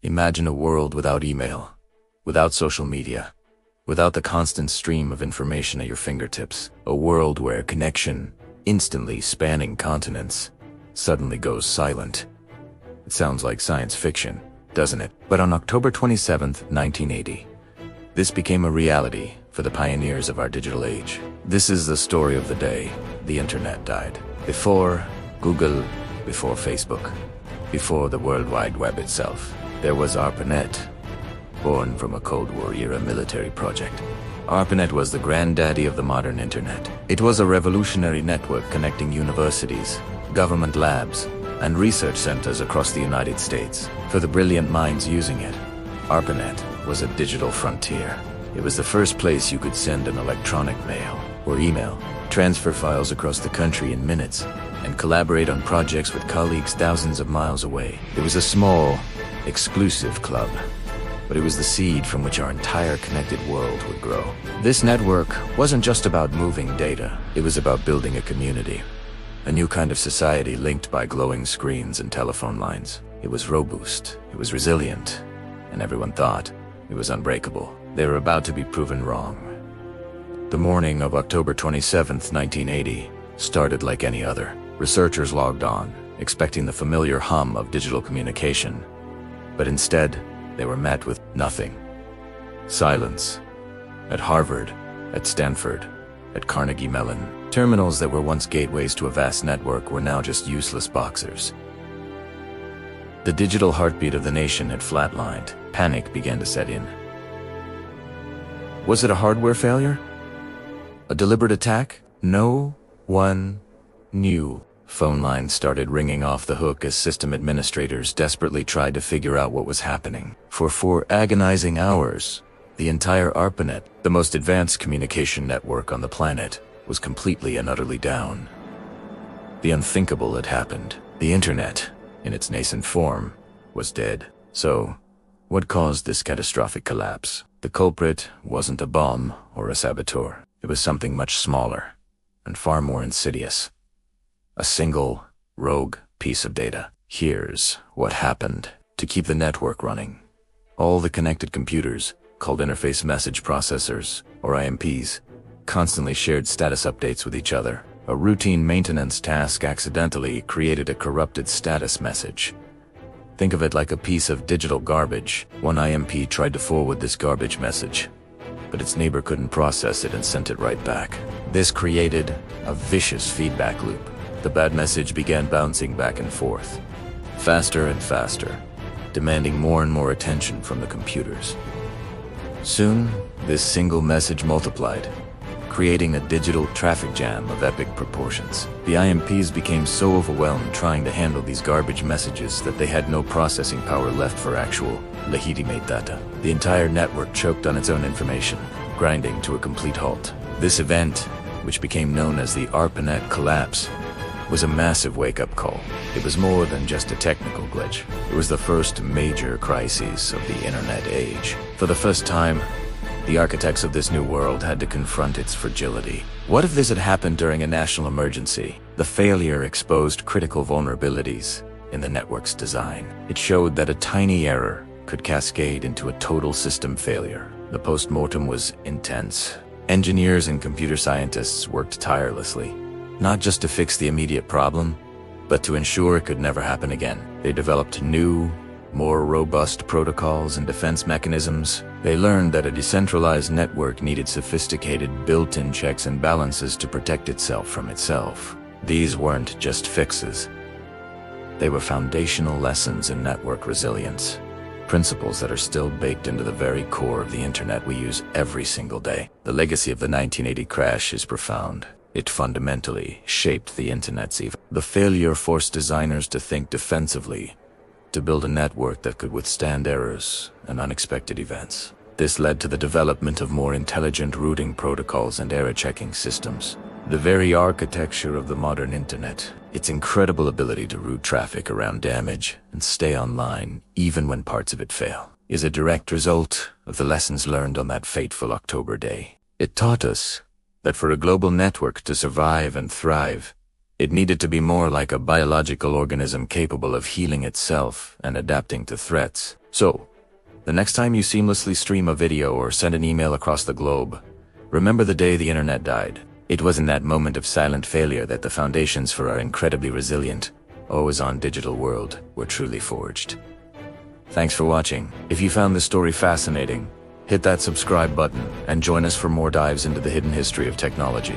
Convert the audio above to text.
Imagine a world without email, without social media, without the constant stream of information at your fingertips. A world where connection, instantly spanning continents, suddenly goes silent. It sounds like science fiction, doesn't it? But on October 27th, 1980, this became a reality for the pioneers of our digital age. This is the story of the day the internet died. Before Google, before Facebook, before the World Wide Web itself, there was ARPANET, born from a Cold War-era military project. ARPANET was the granddaddy of the modern internet. It was a revolutionary network connecting universities, government labs, and research centers across the United States. For the brilliant minds using it, ARPANET was a digital frontier. It was the first place you could send an electronic mail or email, transfer files across the country in minutes, and collaborate on projects with colleagues thousands of miles away. It was a small, exclusive club, but it was the seed from which our entire connected world would grow. This network wasn't just about moving data. It was about building a community, a new kind of society linked by glowing screens and telephone lines. It was robust, it was resilient, and everyone thought it was unbreakable. They were about to be proven wrong. The morning of October 27th, 1980, started like any other. Researchers logged on, expecting the familiar hum of digital communication. But instead, they were met with nothing. Silence. At Harvard, at Stanford, at Carnegie Mellon, terminals that were once gateways to a vast network were now just useless boxers. The digital heartbeat of the nation had flatlined. Panic began to set in. Was it a hardware failure? A deliberate attack? No one knew. Phone lines started ringing off the hook as system administrators desperately tried to figure out what was happening. For 4 agonizing hours, the entire ARPANET, the most advanced communication network on the planet, was completely and utterly down. The unthinkable had happened. The internet, in its nascent form, was dead. So, what caused this catastrophic collapse? The culprit wasn't a bomb or a saboteur. It was something much smaller and far more insidious. A single, rogue piece of data. Here's what happened. To keep the network running, all the connected computers, called interface message processors, or IMPs, constantly shared status updates with each other. A routine maintenance task accidentally created a corrupted status message. Think of it like a piece of digital garbage. One IMP tried to forward this garbage message, but its neighbor couldn't process it and sent it right back. This created a vicious feedback loop. The bad message began bouncing back and forth, faster and faster, demanding more and more attention from the computers. Soon, this single message multiplied, creating a digital traffic jam of epic proportions. The IMPs became so overwhelmed trying to handle these garbage messages that they had no processing power left for actual, legitimate data. The entire network choked on its own information, grinding to a complete halt. This event, which became known as the ARPANET collapse, was a massive wake-up call. It was more than just a technical glitch. It was the first major crisis of the internet age. For the first time, the architects of this new world had to confront its fragility. What if this had happened during a national emergency? The failure exposed critical vulnerabilities in the network's design. It showed that a tiny error could cascade into a total system failure. The post-mortem was intense. Engineers and computer scientists worked tirelessly, not just to fix the immediate problem, but to ensure it could never happen again. They developed new, more robust protocols and defense mechanisms. They learned that a decentralized network needed sophisticated built-in checks and balances to protect itself from itself. These weren't just fixes. They were foundational lessons in network resilience, principles that are still baked into the very core of the internet we use every single day. The legacy of the 1980 crash is profound. It fundamentally shaped the internet's even. The failure forced designers to think defensively, to build a network that could withstand errors and unexpected events. This led to the development of more intelligent routing protocols and error-checking systems. The very architecture of the modern internet, its incredible ability to route traffic around damage and stay online even when parts of it fail, is a direct result of the lessons learned on that fateful October day. It taught us that for a global network to survive and thrive, It needed to be more like a biological organism capable of healing itself and adapting to threats. So, the next time you seamlessly stream a video or send an email across the globe, remember the day the internet died. It was in that moment of silent failure that the foundations for our incredibly resilient, always-on digital world were truly forged. Thanks for watching. If you found this story fascinating, hit that subscribe button and join us for more dives into the hidden history of technology.